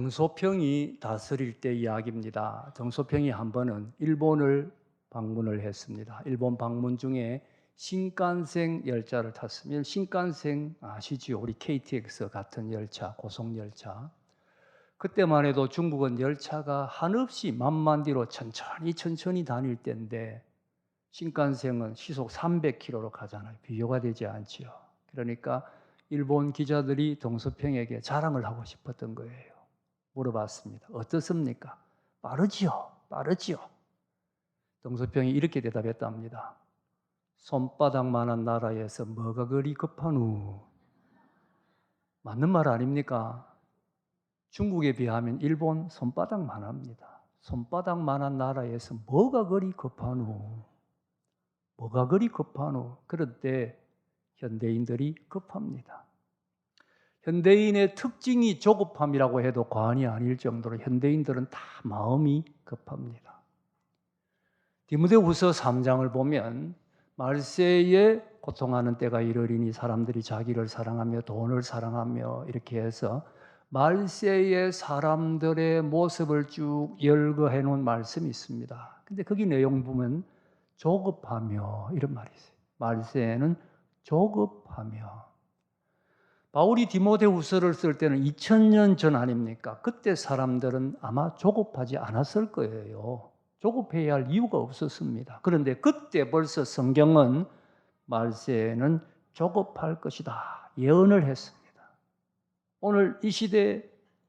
정소평이 다스릴 때 이야기입니다. 정소평이 한 번은 일본을 방문을 했습니다. 일본 방문 중에 신칸센 열차를 탔으면 신칸센 아시지요? 우리 KTX 같은 열차, 고속열차. 그때만 해도 중국은 열차가 한없이 만만디로 천천히 다닐 때인데 신칸센은 시속 300km로 가잖아요. 비교가 되지 않지요. 그러니까 일본 기자들이 정소평에게 자랑을 하고 싶었던 거예요. 물어봤습니다. 어떻습니까? 빠르지요? 빠르지요? 정소평이 이렇게 대답했답니다. 손바닥만한 나라에서 뭐가 그리 급하누? 맞는 말 아닙니까? 중국에 비하면 일본 손바닥만합니다. 손바닥만한 나라에서 뭐가 그리 급하누? 뭐가 그리 급하누? 그럴 때 현대인들이 급합니다. 현대인의 특징이 조급함이라고 해도 과언이 아닐 정도로 현대인들은 다 마음이 급합니다. 디모데후서 3장을 보면 말세에 고통하는 때가 이르리니 사람들이 자기를 사랑하며 돈을 사랑하며 이렇게 해서 말세의 사람들의 모습을 쭉 열거해 놓은 말씀이 있습니다. 근데 거기 내용 보면 조급하며 이런 말이 있어요. 말세에는 조급하며. 바울이 디모데후서를 쓸 때는 2000년 전 아닙니까? 그때 사람들은 아마 조급하지 않았을 거예요. 조급해야 할 이유가 없었습니다. 그런데 그때 벌써 성경은 말세에는 조급할 것이다 예언을 했습니다. 오늘 이 시대에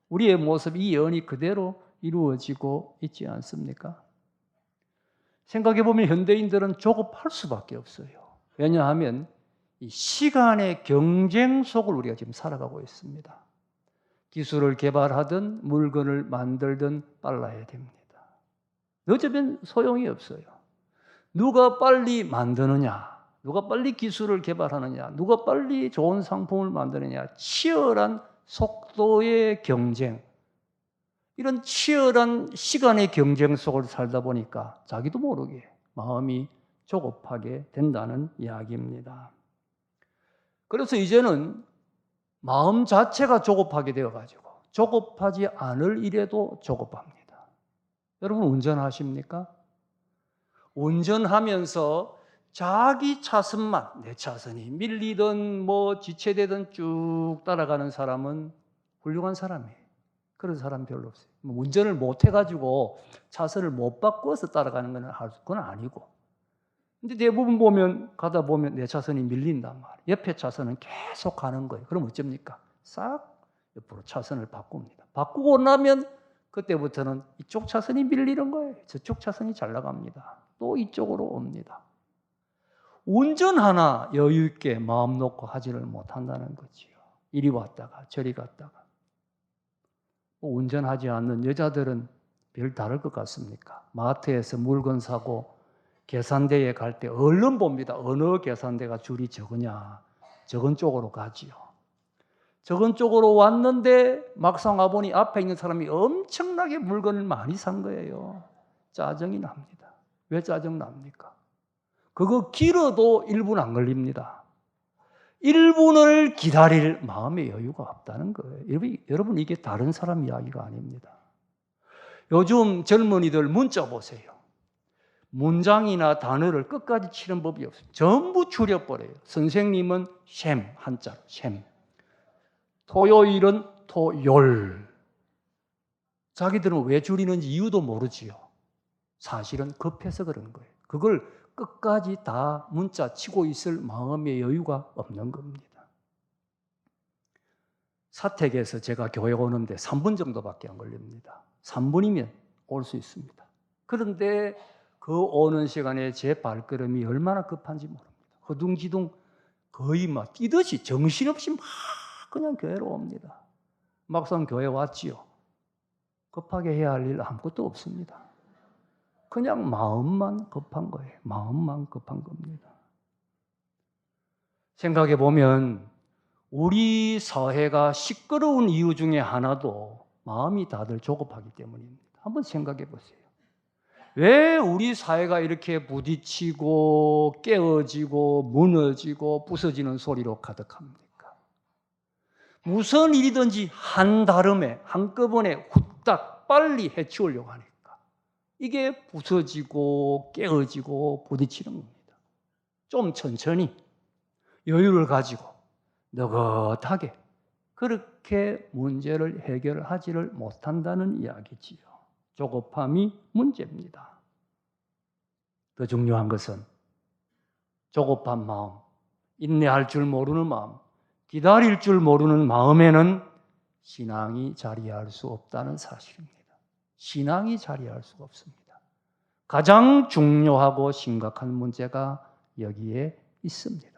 우리의 모습, 이 예언이 그대로 이루어지고 있지 않습니까? 생각해보면 현대인들은 조급할 수밖에 없어요. 왜냐하면 이 시간의 경쟁 속을 우리가 지금 살아가고 있습니다. 기술을 개발하든 물건을 만들든 빨라야 됩니다. 늦으면 소용이 없어요. 누가 빨리 만드느냐, 누가 빨리 기술을 개발하느냐, 누가 빨리 좋은 상품을 만드느냐, 치열한 속도의 경쟁, 이런 치열한 시간의 경쟁 속을 살다 보니까 자기도 모르게 마음이 조급하게 된다는 이야기입니다. 그래서 이제는 마음 자체가 조급하게 되어가지고 조급하지 않을 일에도 조급합니다. 여러분 운전하십니까? 운전하면서 자기 차선만, 내 차선이 밀리든 뭐 지체되든 쭉 따라가는 사람은 훌륭한 사람이에요. 그런 사람 별로 없어요. 운전을 못 해가지고 차선을 못 바꿔서 따라가는 건 아니고. 근데 대부분 가다 보면 내 차선이 밀린단 말이에요. 옆에 차선은 계속 가는 거예요. 그럼 어쩝니까? 싹 옆으로 차선을 바꿉니다. 바꾸고 나면 그때부터는 이쪽 차선이 밀리는 거예요. 저쪽 차선이 잘 나갑니다. 또 이쪽으로 옵니다. 운전 하나 여유 있게 마음 놓고 하지를 못한다는 거지요. 이리 왔다가 저리 갔다가. 운전하지 않는 여자들은 별 다를 것 같습니까? 마트에서 물건 사고 계산대에 갈 때 얼른 봅니다. 어느 계산대가 줄이 적으냐. 적은 쪽으로 가지요. 적은 쪽으로 왔는데 막상 와보니 앞에 있는 사람이 엄청나게 물건을 많이 산 거예요. 짜증이 납니다. 왜 짜증 납니까? 그거 길어도 1분 안 걸립니다. 1분을 기다릴 마음의 여유가 없다는 거예요. 여러분 이게 다른 사람 이야기가 아닙니다. 요즘 젊은이들 문자 보세요. 문장이나 단어를 끝까지 치는 법이 없어요. 전부 줄여버려요. 선생님은 샘, 한자로 샘. 토요일은 토요일. 자기들은 왜 줄이는지 이유도 모르지요. 사실은 급해서 그런 거예요. 그걸 끝까지 다 문자 치고 있을 마음의 여유가 없는 겁니다. 사택에서 제가 교회 오는데 3분 정도밖에 안 걸립니다. 3분이면 올 수 있습니다. 그런데 그 오는 시간에 제 발걸음이 얼마나 급한지 모릅니다. 허둥지둥 거의 막 뛰듯이 정신없이 막 그냥 교회로 옵니다. 막상 교회 왔지요. 급하게 해야 할 일 아무것도 없습니다. 그냥 마음만 급한 거예요. 마음만 급한 겁니다. 생각해 보면 우리 사회가 시끄러운 이유 중에 하나도 마음이 다들 조급하기 때문입니다. 한번 생각해 보세요. 왜 우리 사회가 이렇게 부딪히고 깨어지고 무너지고 부서지는 소리로 가득합니까? 무슨 일이든지 한다름에 한꺼번에 후딱 빨리 해치우려고 하니까 이게 부서지고 깨어지고 부딪히는 겁니다. 좀 천천히 여유를 가지고 느긋하게 그렇게 문제를 해결하지를 못한다는 이야기지요. 조급함이 문제입니다. 더 중요한 것은 조급한 마음, 인내할 줄 모르는 마음, 기다릴 줄 모르는 마음에는 신앙이 자리할 수 없다는 사실입니다. 신앙이 자리할 수가 없습니다. 가장 중요하고 심각한 문제가 여기에 있습니다.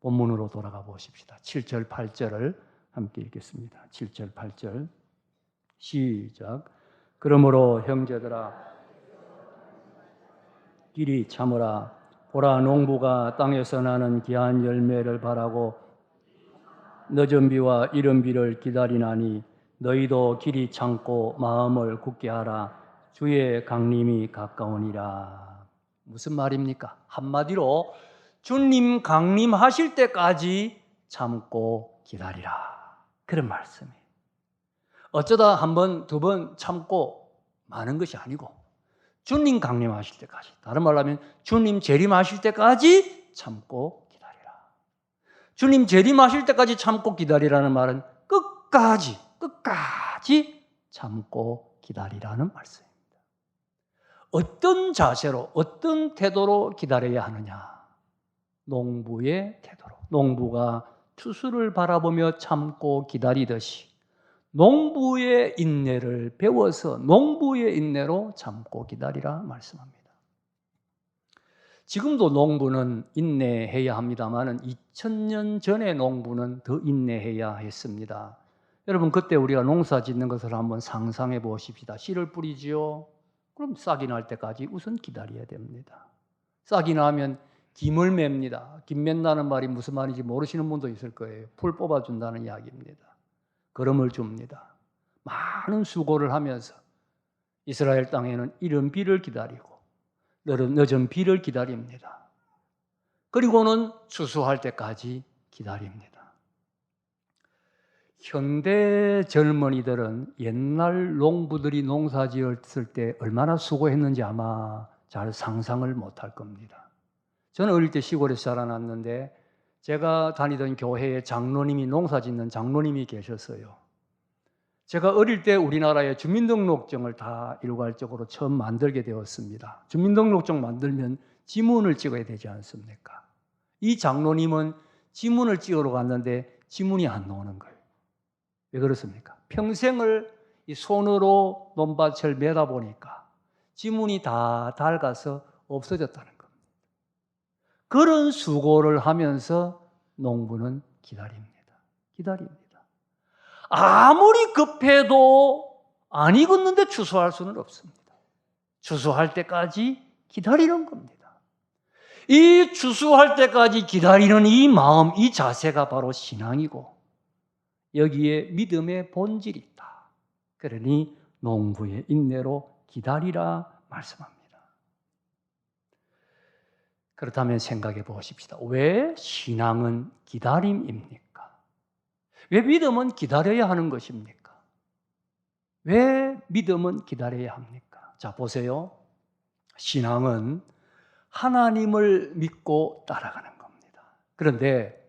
본문으로 돌아가 보십시다. 7절, 8절을 함께 읽겠습니다. 7절, 8절 시작. 그러므로 형제들아 길이 참으라. 보라, 농부가 땅에서 나는 귀한 열매를 바라고 늦은 비와 이른 비를 기다리나니 너희도 길이 참고 마음을 굳게 하라. 주의 강림이 가까우니라. 무슨 말입니까? 한마디로 주님 강림하실 때까지 참고 기다리라. 그런 말씀이에요. 어쩌다 한 번, 두 번 참고 마는 것이 아니고 주님 강림하실 때까지, 다른 말로 하면 주님 재림하실 때까지 참고 기다리라. 주님 재림하실 때까지 참고 기다리라는 말은 끝까지 참고 기다리라는 말씀입니다. 어떤 자세로, 어떤 태도로 기다려야 하느냐? 농부의 태도로. 농부가 추수를 바라보며 참고 기다리듯이 농부의 인내를 배워서 농부의 인내로 참고 기다리라 말씀합니다. 지금도 농부는 인내해야 합니다만 2000년 전의 농부는 더 인내해야 했습니다. 여러분, 그때 우리가 농사 짓는 것을 한번 상상해 보십시다. 씨를 뿌리지요. 그럼 싹이 날 때까지 우선 기다려야 됩니다. 싹이 나면 김을 맵니다. 김 맨다는 말이 무슨 말인지 모르시는 분도 있을 거예요. 풀 뽑아준다는 이야기입니다. 거름을 줍니다. 많은 수고를 하면서 이스라엘 땅에는 이른 비를 기다리고 늦은 비를 기다립니다. 그리고는 추수할 때까지 기다립니다. 현대 젊은이들은 옛날 농부들이 농사 지었을 때 얼마나 수고했는지 아마 잘 상상을 못할 겁니다. 저는 어릴 때 시골에서 자라났는데 제가 다니던 교회에 장로님이 농사 짓는 장로님이 계셨어요. 제가 어릴 때 우리나라의 주민등록증을 다 일괄적으로 처음 만들게 되었습니다. 주민등록증 만들면 지문을 찍어야 되지 않습니까? 이 장로님은 지문을 찍으러 갔는데 지문이 안 나오는 거예요. 왜 그렇습니까? 평생을 이 손으로 논밭을 매다 보니까 지문이 다 닳아서 없어졌다는 겁니다. 그런 수고를 하면서 농부는 기다립니다. 아무리 급해도 안 익었는데 추수할 수는 없습니다. 추수할 때까지 기다리는 겁니다. 이 추수할 때까지 기다리는 이 마음, 이 자세가 바로 신앙이고 여기에 믿음의 본질이 있다. 그러니 농부의 인내로 기다리라 말씀합니다. 그렇다면 생각해 보십시다. 왜 신앙은 기다림입니까? 왜 믿음은 기다려야 하는 것입니까? 왜 믿음은 기다려야 합니까? 자, 보세요. 신앙은 하나님을 믿고 따라가는 겁니다. 그런데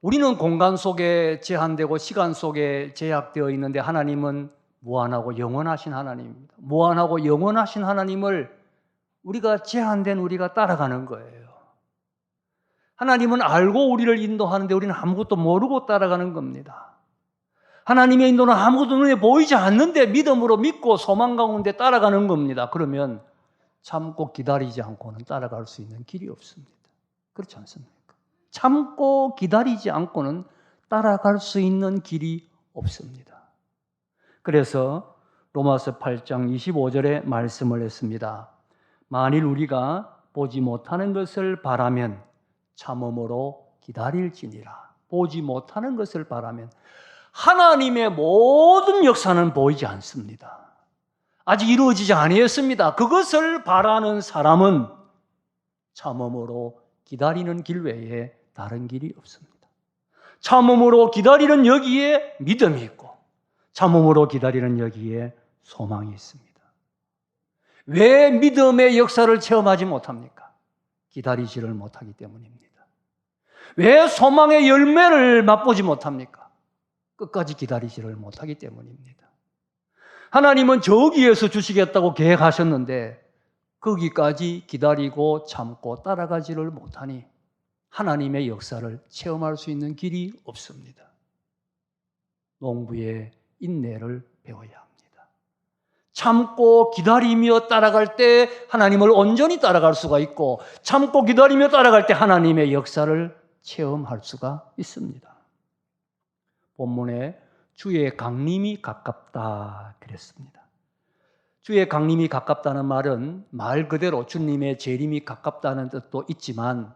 우리는 공간 속에 제한되고 시간 속에 제약되어 있는데 하나님은 무한하고 영원하신 하나님입니다. 무한하고 영원하신 하나님을 우리가 제한된 우리가 따라가는 거예요. 하나님은 알고 우리를 인도하는데 우리는 아무것도 모르고 따라가는 겁니다. 하나님의 인도는 아무것도 눈에 보이지 않는데 믿음으로 믿고 소망 가운데 따라가는 겁니다. 그러면 참고 기다리지 않고는 따라갈 수 있는 길이 없습니다. 그렇지 않습니까? 참고 기다리지 않고는 따라갈 수 있는 길이 없습니다. 그래서 로마서 8장 25절에 말씀을 했습니다. 만일 우리가 보지 못하는 것을 바라면 참음으로 기다릴지니라. 보지 못하는 것을 바라면 하나님의 모든 역사는 보이지 않습니다. 아직 이루어지지 아니했습니다. 그것을 바라는 사람은 참음으로 기다리는 길 외에 다른 길이 없습니다. 참음으로 기다리는 여기에 믿음이 있고 참음으로 기다리는 여기에 소망이 있습니다. 왜 믿음의 역사를 체험하지 못합니까? 기다리지를 못하기 때문입니다. 왜 소망의 열매를 맛보지 못합니까? 끝까지 기다리지를 못하기 때문입니다. 하나님은 저기에서 주시겠다고 계획하셨는데 거기까지 기다리고 참고 따라가지를 못하니 하나님의 역사를 체험할 수 있는 길이 없습니다. 농부의 인내를 배워야 합니다. 참고 기다리며 따라갈 때 하나님을 온전히 따라갈 수가 있고 참고 기다리며 따라갈 때 하나님의 역사를 체험할 수가 있습니다. 본문에 주의 강림이 가깝다 그랬습니다. 주의 강림이 가깝다는 말은 말 그대로 주님의 재림이 가깝다는 뜻도 있지만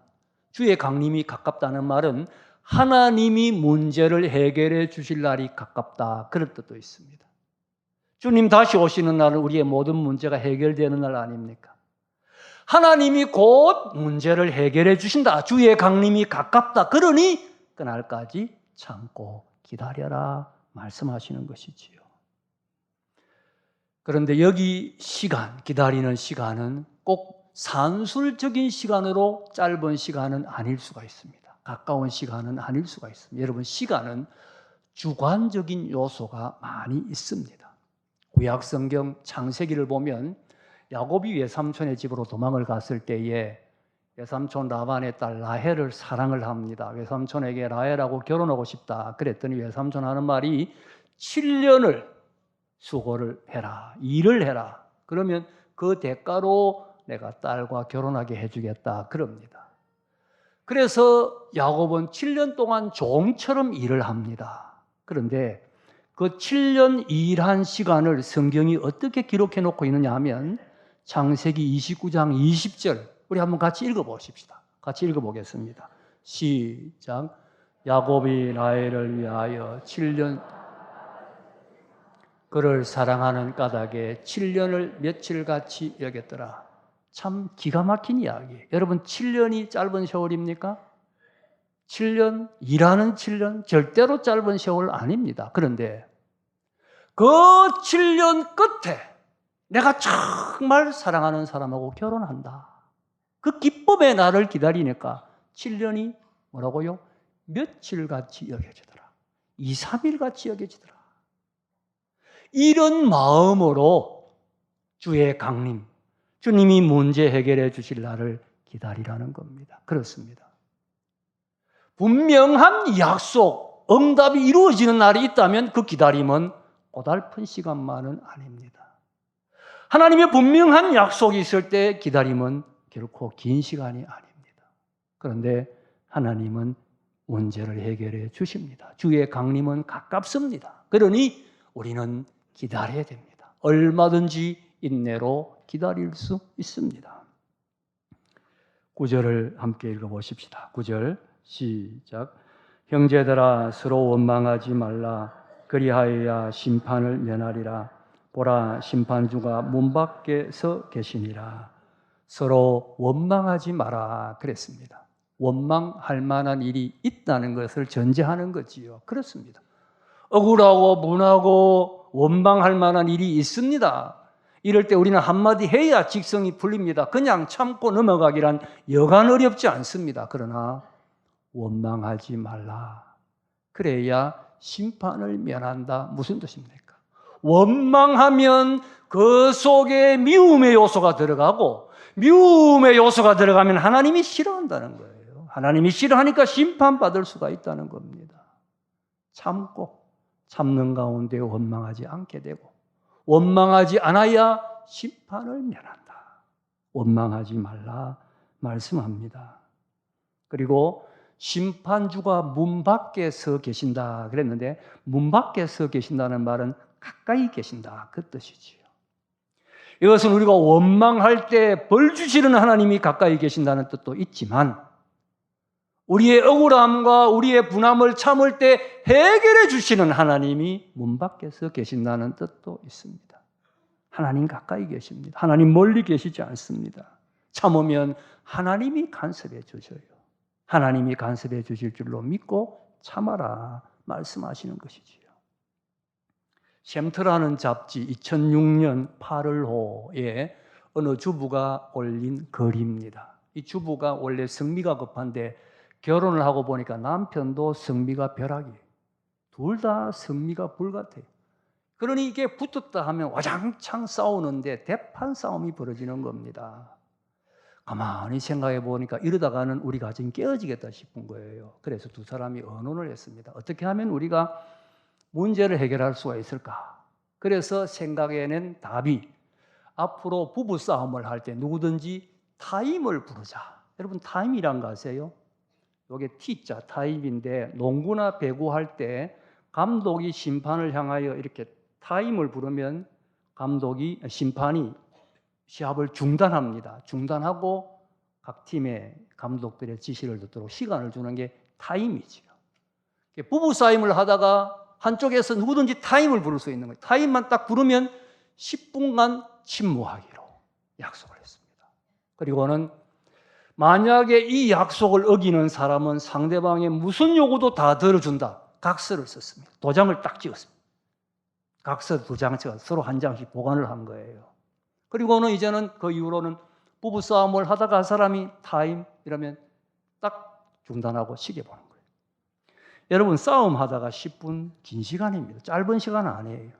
주의 강림이 가깝다는 말은 하나님이 문제를 해결해 주실 날이 가깝다 그런 뜻도 있습니다. 주님 다시 오시는 날은 우리의 모든 문제가 해결되는 날 아닙니까? 하나님이 곧 문제를 해결해 주신다. 주의 강림이 가깝다. 그러니 그날까지 참고 기다려라 말씀하시는 것이지요. 그런데 여기 시간, 기다리는 시간은 꼭 산술적인 시간으로 짧은 시간은 아닐 수가 있습니다. 가까운 시간은 아닐 수가 있습니다. 여러분, 시간은 주관적인 요소가 많이 있습니다. 구약성경 창세기를 보면 야곱이 외삼촌의 집으로 도망을 갔을 때에 외삼촌 라반의 딸 라헬을 사랑을 합니다. 외삼촌에게 라헬하고 결혼하고 싶다. 그랬더니 외삼촌 하는 말이 7년을 수고를 해라. 일을 해라. 그러면 그 대가로 내가 딸과 결혼하게 해주겠다. 그럽니다. 그래서 야곱은 7년 동안 종처럼 일을 합니다. 그런데 그 7년 일한 시간을 성경이 어떻게 기록해 놓고 있느냐 하면 창세기 29장 20절 우리 한번 같이 읽어보십시다. 같이 읽어보겠습니다. 시작. 야곱이 라헬을 위하여 7년 그를 사랑하는 까닭에 7년을 며칠같이 여겼더라. 참 기가 막힌 이야기예요. 여러분 7년이 짧은 세월입니까? 7년, 일하는 7년 절대로 짧은 세월 아닙니다. 그런데 그 7년 끝에 내가 정말 사랑하는 사람하고 결혼한다. 그 기쁨의 날을 기다리니까 7년이 뭐라고요? 며칠같이 여겨지더라. 2, 3일같이 여겨지더라. 이런 마음으로 주의 강림, 주님이 문제 해결해 주실 날을 기다리라는 겁니다. 그렇습니다. 분명한 약속, 응답이 이루어지는 날이 있다면 그 기다림은 고달픈 시간만은 아닙니다. 하나님의 분명한 약속이 있을 때 기다림은 결코 긴 시간이 아닙니다. 그런데 하나님은 문제를 해결해 주십니다. 주의 강림은 가깝습니다. 그러니 우리는 기다려야 됩니다. 얼마든지 인내로 기다릴 수 있습니다. 9절을 함께 읽어보십시다. 9절 시작. 형제들아 서로 원망하지 말라. 그리하여야 심판을 면하리라. 보라 심판주가 문 밖에 서 계시니라. 서로 원망하지 마라 그랬습니다. 원망할 만한 일이 있다는 것을 전제하는 거지요. 그렇습니다. 억울하고 분하고 원망할 만한 일이 있습니다. 이럴 때 우리는 한마디 해야 직성이 풀립니다. 그냥 참고 넘어가기란 여간 어렵지 않습니다. 그러나 원망하지 말라. 그래야 심판을 면한다. 무슨 뜻입니까? 원망하면 그 속에 미움의 요소가 들어가고 미움의 요소가 들어가면 하나님이 싫어한다는 거예요. 하나님이 싫어하니까 심판받을 수가 있다는 겁니다. 참고 참는 가운데 원망하지 않게 되고 원망하지 않아야 심판을 면한다. 원망하지 말라 말씀합니다. 그리고 심판주가 문 밖에 서 계신다 그랬는데 문 밖에 서 계신다는 말은 가까이 계신다 그 뜻이지요. 이것은 우리가 원망할 때 벌 주시는 하나님이 가까이 계신다는 뜻도 있지만 우리의 억울함과 우리의 분함을 참을 때 해결해 주시는 하나님이 문 밖에서 계신다는 뜻도 있습니다. 하나님 가까이 계십니다. 하나님 멀리 계시지 않습니다. 참으면 하나님이 간섭해 주셔요. 하나님이 간섭해 주실 줄로 믿고 참아라 말씀하시는 것이지요. 샘터라는 잡지 2006년 8월호에 어느 주부가 올린 글입니다. 이 주부가 원래 성미가 급한데 결혼을 하고 보니까 남편도 성미가 벼락이에요. 둘 다 성미가 불같아요. 그러니 이게 붙었다 하면 와장창 싸우는데 대판 싸움이 벌어지는 겁니다. 가만히 생각해 보니까 이러다가는 우리 가정이 깨어지겠다 싶은 거예요. 그래서 두 사람이 의논을 했습니다. 어떻게 하면 우리가 문제를 해결할 수가 있을까? 그래서 생각해낸 답이 앞으로 부부싸움을 할 때 누구든지 타임을 부르자. 여러분 타임이란 거 아세요? 이게 T자 타임인데 농구나 배구할 때 감독이 심판을 향하여 이렇게 타임을 부르면 심판이 시합을 중단합니다. 중단하고 각 팀의 감독들의 지시를 듣도록 시간을 주는 게 타임이지요. 부부싸움을 하다가 한쪽에서 누구든지 타임을 부를 수 있는 거예요. 타임만 딱 부르면 10분간 침묵하기로 약속을 했습니다. 그리고는 만약에 이 약속을 어기는 사람은 상대방의 무슨 요구도 다 들어준다. 각서를 썼습니다. 도장을 딱 찍었습니다. 각서 두 장씩 서로 한 장씩 보관을 한 거예요. 그리고는 이제는 그 이후로는 부부싸움을 하다가 사람이 타임 이러면 딱 중단하고 시계 보는 거예요. 여러분 싸움하다가 10분 긴 시간입니다. 짧은 시간 아니에요.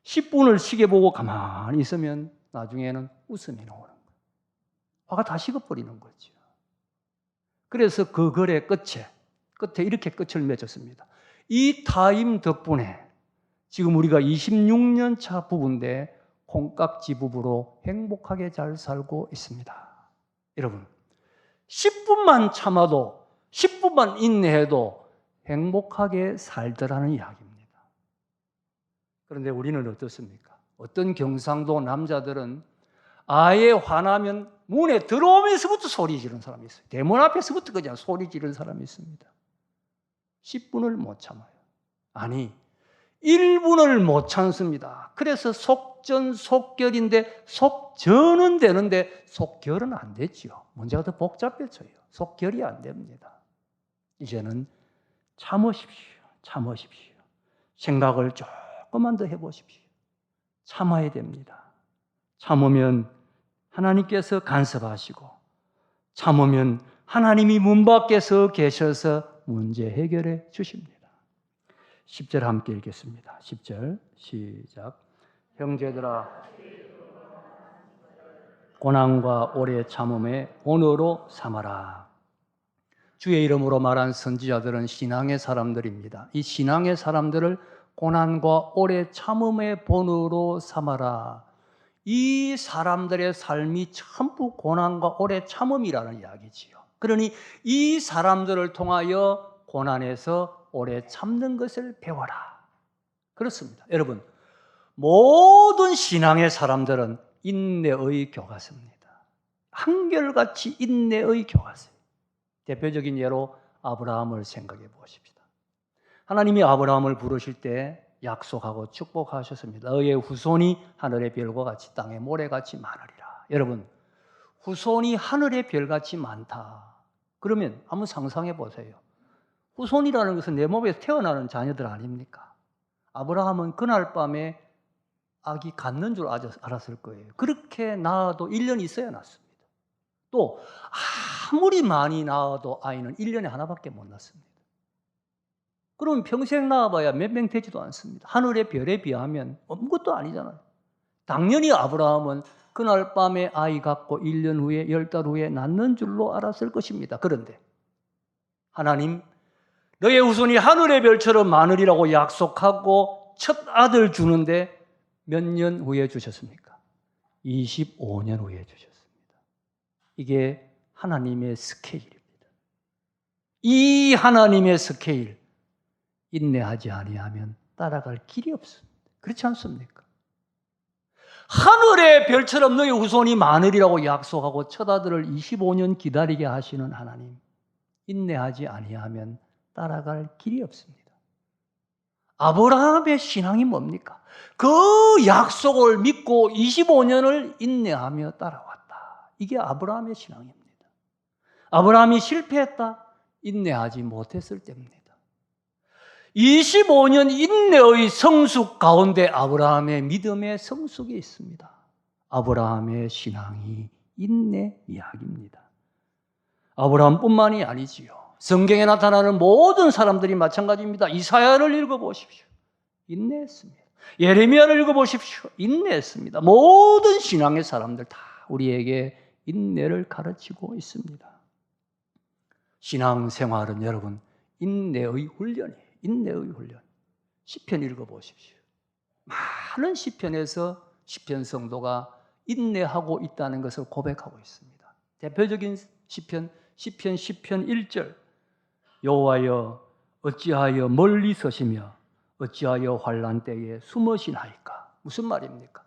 10분을 시계 보고 가만히 있으면 나중에는 웃음이 나오는 거예요. 화가 다 식어버리는 거죠. 그래서 그 글의 끝에 이렇게 끝을 맺었습니다. 이 타임 덕분에 지금 우리가 26년 차 부부인데 콩깍지 부부로 행복하게 잘 살고 있습니다. 여러분 10분만 참아도 10분만 인내해도 행복하게 살더라는 이야기입니다. 그런데 우리는 어떻습니까? 어떤 경상도 남자들은 아예 화나면 문에 들어오면서부터 소리 지르는 사람이 있어요. 대문 앞에서부터 그냥 소리 지르는 사람이 있습니다. 10분을 못 참아요. 아니 1분을 못 참습니다. 그래서 속전속결인데 속전은 되는데 속결은 안 되죠. 문제가 더 복잡해져요. 속결이 안 됩니다. 이제는 참으십시오. 생각을 조금만 더 해보십시오. 참아야 됩니다. 참으면 하나님께서 간섭하시고 참으면 하나님이 문 밖에서 계셔서 문제 해결해 주십니다. 10절 함께 읽겠습니다. 10절 시작. 형제들아 고난과 오래 참음의 본어로 삼아라. 주의 이름으로 말한 선지자들은 신앙의 사람들입니다. 이 신앙의 사람들을 고난과 오래 참음의 본어로 삼아라. 이 사람들의 삶이 전부 고난과 오래 참음이라는 이야기지요. 그러니 이 사람들을 통하여 고난에서 오래 참는 것을 배워라. 그렇습니다. 여러분, 모든 신앙의 사람들은 인내의 교과서입니다. 한결같이 인내의 교과서. 대표적인 예로 아브라함을 생각해 보십시다. 하나님이 아브라함을 부르실 때 약속하고 축복하셨습니다. 너의 후손이 하늘의 별과 같이 땅의 모래같이 많으리라. 여러분, 후손이 하늘의 별같이 많다. 그러면 한번 상상해 보세요. 후손이라는 것은 내 몸에서 태어나는 자녀들 아닙니까? 아브라함은 그날 밤에 아기 갖는 줄 알았을 거예요. 그렇게 낳아도 1년 있어야 낳습니다. 또 아무리 많이 낳아도 아이는 1년에 하나밖에 못 낳습니다. 그러면 평생 낳아봐야 몇 명 되지도 않습니다. 하늘의 별에 비하면 아무것도 아니잖아요. 당연히 아브라함은 그날 밤에 아이 갖고 1년 후에 10달 후에 낳는 줄로 알았을 것입니다. 그런데 하나님 너의 후손이 하늘의 별처럼 많으리라고 약속하고 첫 아들 주는데 몇 년 후에 주셨습니까? 25년 후에 주셨습니다. 이게 하나님의 스케일입니다. 이 하나님의 스케일 인내하지 아니하면 따라갈 길이 없습니다. 그렇지 않습니까? 하늘의 별처럼 너희 후손이 많으리라고 약속하고 첫 아들을 25년 기다리게 하시는 하나님, 인내하지 아니하면 따라갈 길이 없습니다. 아브라함의 신앙이 뭡니까? 그 약속을 믿고 25년을 인내하며 따라왔다. 이게 아브라함의 신앙입니다. 아브라함이 실패했다? 인내하지 못했을 때입니다. 25년 인내의 성숙 가운데 아브라함의 믿음의 성숙이 있습니다. 아브라함의 신앙이 인내 이야기입니다. 아브라함뿐만이 아니지요. 성경에 나타나는 모든 사람들이 마찬가지입니다. 이사야를 읽어보십시오. 인내했습니다. 예레미야를 읽어보십시오. 인내했습니다. 모든 신앙의 사람들 다 우리에게 인내를 가르치고 있습니다. 신앙생활은 여러분 인내의 훈련이에요. 인내의 훈련. 시편 읽어보십시오. 많은 시편에서 시편 성도가 인내하고 있다는 것을 고백하고 있습니다. 대표적인 시편 10편 1절 여호와여 어찌하여 멀리 서시며 어찌하여 환난 때에 숨으시나이까. 무슨 말입니까?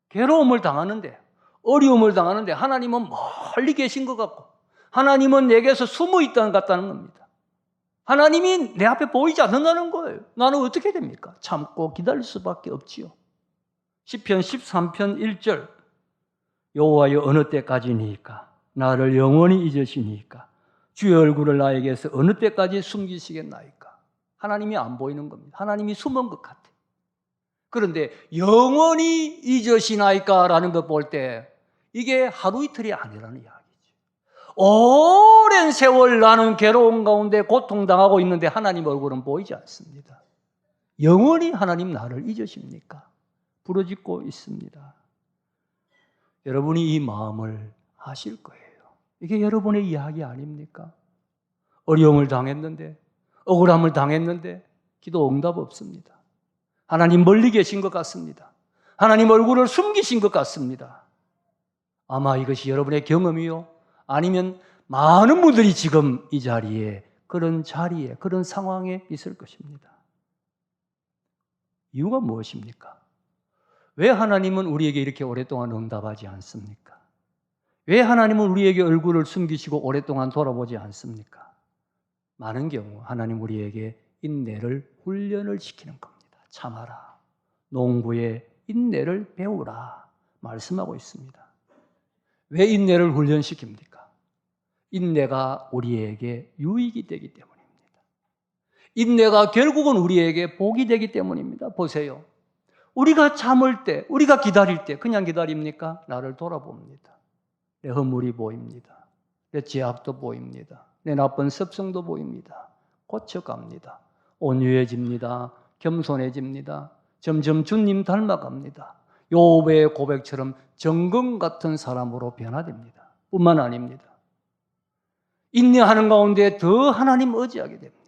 괴로움을 당하는데 어려움을 당하는데 하나님은 멀리 계신 것 같고 하나님은 내게서 숨어 있다는 것 같다는 겁니다. 하나님이 내 앞에 보이지 않는다는 거예요. 나는 어떻게 됩니까? 참고 기다릴 수밖에 없지요. 시편 13편 1절 여호와여 어느 때까지니까 나를 영원히 잊으시니까 주의 얼굴을 나에게서 어느 때까지 숨기시겠나이까. 하나님이 안 보이는 겁니다. 하나님이 숨은 것 같아요. 그런데 영원히 잊으시나이까 라는 것 볼 때 이게 하루 이틀이 아니라는 이야기죠. 오랜 세월 나는 괴로운 가운데 고통당하고 있는데 하나님 얼굴은 보이지 않습니다. 영원히 하나님 나를 잊으십니까? 부르짖고 있습니다. 여러분이 이 마음을 아실 거예요. 이게 여러분의 이야기 아닙니까? 어려움을 당했는데 억울함을 당했는데 기도 응답 없습니다. 하나님 멀리 계신 것 같습니다. 하나님 얼굴을 숨기신 것 같습니다. 아마 이것이 여러분의 경험이요 아니면 많은 분들이 지금 이 자리에 그런 상황에 있을 것입니다. 이유가 무엇입니까? 왜 하나님은 우리에게 이렇게 오랫동안 응답하지 않습니까? 왜 하나님은 우리에게 얼굴을 숨기시고 오랫동안 돌아보지 않습니까? 많은 경우 하나님 우리에게 인내를 훈련을 시키는 겁니다. 참아라. 농부의 인내를 배우라. 말씀하고 있습니다. 왜 인내를 훈련시킵니까? 인내가 우리에게 유익이 되기 때문입니다. 인내가 결국은 우리에게 복이 되기 때문입니다. 보세요. 우리가 참을 때, 우리가 기다릴 때 그냥 기다립니까? 나를 돌아봅니다. 내 허물이 보입니다. 내 죄악도 보입니다. 내 나쁜 습성도 보입니다. 고쳐갑니다. 온유해집니다. 겸손해집니다. 점점 주님 닮아갑니다. 욥의 고백처럼 정금 같은 사람으로 변화됩니다. 뿐만 아닙니다. 인내하는 가운데 더 하나님 의지하게 됩니다.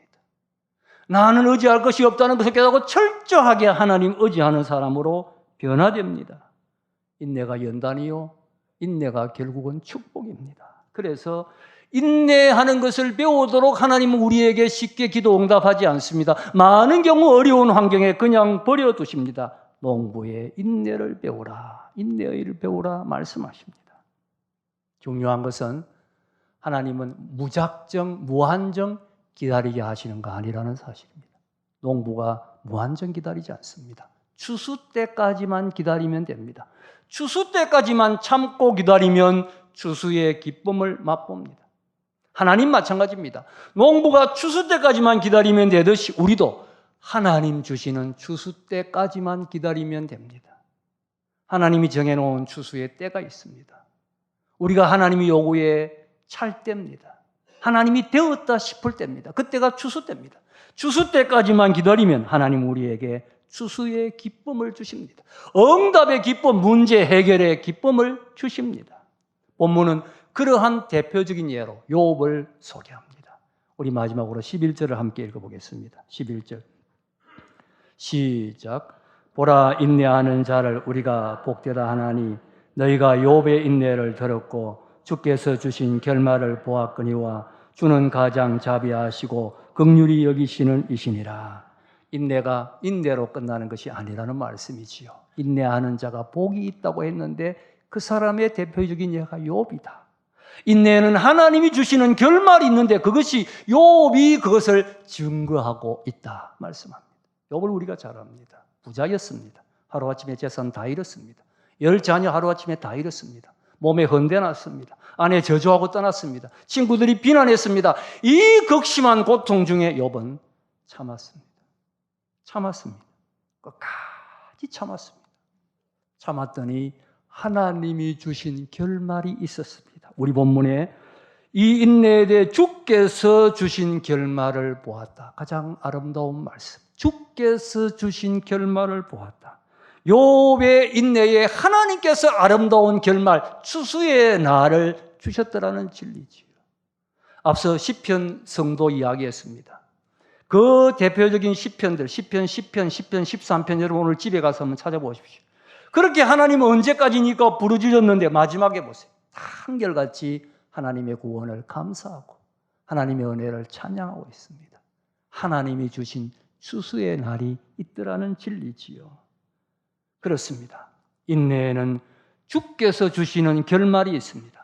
나는 의지할 것이 없다는 것을 깨닫고 철저하게 하나님 의지하는 사람으로 변화됩니다. 인내가 연단이요. 인내가 결국은 축복입니다. 그래서 인내하는 것을 배우도록 하나님은 우리에게 쉽게 기도 응답하지 않습니다. 많은 경우 어려운 환경에 그냥 버려두십니다. 농부의 인내를 배우라. 인내의를 배우라 말씀하십니다. 중요한 것은 하나님은 무작정, 무한정 기다리게 하시는 거 아니라는 사실입니다. 농부가 무한정 기다리지 않습니다. 추수 때까지만 기다리면 됩니다. 추수 때까지만 참고 기다리면 추수의 기쁨을 맛봅니다. 하나님 마찬가지입니다. 농부가 추수 때까지만 기다리면 되듯이 우리도 하나님 주시는 추수 때까지만 기다리면 됩니다. 하나님이 정해놓은 추수의 때가 있습니다. 우리가 하나님이 요구에 찰 때입니다. 하나님이 되었다 싶을 때입니다. 그때가 추수 때입니다. 추수 때까지만 기다리면 하나님 우리에게 추수의 기쁨을 주십니다. 응답의 기쁨, 문제 해결의 기쁨을 주십니다. 본문은 그러한 대표적인 예로 욥을 소개합니다. 우리 마지막으로 11절을 함께 읽어보겠습니다. 11절 시작. 보라 인내하는 자를 우리가 복되다 하나니 너희가 욥의 인내를 들었고 주께서 주신 결말을 보았거니와 주는 가장 자비하시고 긍휼히 여기시는 이시니라. 인내가 인내로 끝나는 것이 아니라는 말씀이지요. 인내하는 자가 복이 있다고 했는데 그 사람의 대표적인 예가 욥이다. 인내는 하나님이 주시는 결말이 있는데 그것이 욥이 그것을 증거하고 있다 말씀합니다. 욥을 우리가 잘 압니다. 부자였습니다. 하루아침에 재산 다 잃었습니다. 10자녀 하루아침에 다 잃었습니다. 몸에 헌대났습니다. 아내 저주하고 떠났습니다. 친구들이 비난했습니다. 이 극심한 고통 중에 욥은 참았습니다. 참았습니다. 끝까지 참았습니다. 참았더니 하나님이 주신 결말이 있었습니다. 우리 본문에 이 인내에 대해 주께서 주신 결말을 보았다. 가장 아름다운 말씀. 주께서 주신 결말을 보았다. 욥의 인내에 하나님께서 아름다운 결말, 추수의 날을 주셨더라는 진리지요. 앞서 시편 성도 이야기했습니다. 그 대표적인 시편들, 시편, 13편 여러분 오늘 집에 가서 한번 찾아보십시오. 그렇게 하나님은 언제까지니까 부르짖었는데 마지막에 보세요. 한결같이 하나님의 구원을 감사하고 하나님의 은혜를 찬양하고 있습니다. 하나님이 주신 추수의 날이 있더라는 진리지요. 그렇습니다. 인내에는 주께서 주시는 결말이 있습니다.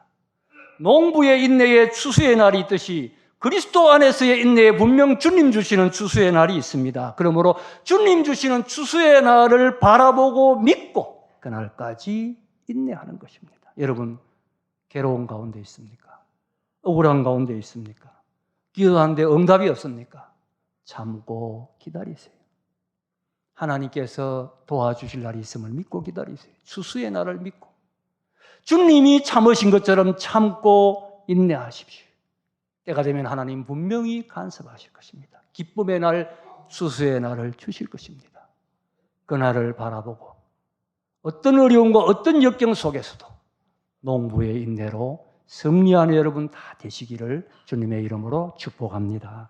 농부의 인내에 추수의 날이 있듯이 그리스도 안에서의 인내에 분명 주님 주시는 추수의 날이 있습니다. 그러므로 주님 주시는 추수의 날을 바라보고 믿고 그날까지 인내하는 것입니다. 여러분, 괴로운 가운데 있습니까? 억울한 가운데 있습니까? 기도하는데 응답이 없습니까? 참고 기다리세요. 하나님께서 도와주실 날이 있음을 믿고 기다리세요. 추수의 날을 믿고 주님이 참으신 것처럼 참고 인내하십시오. 때가 되면 하나님 분명히 간섭하실 것입니다. 기쁨의 날, 추수의 날을 주실 것입니다. 그 날을 바라보고 어떤 어려움과 어떤 역경 속에서도 농부의 인내로 승리하는 여러분 다 되시기를 주님의 이름으로 축복합니다.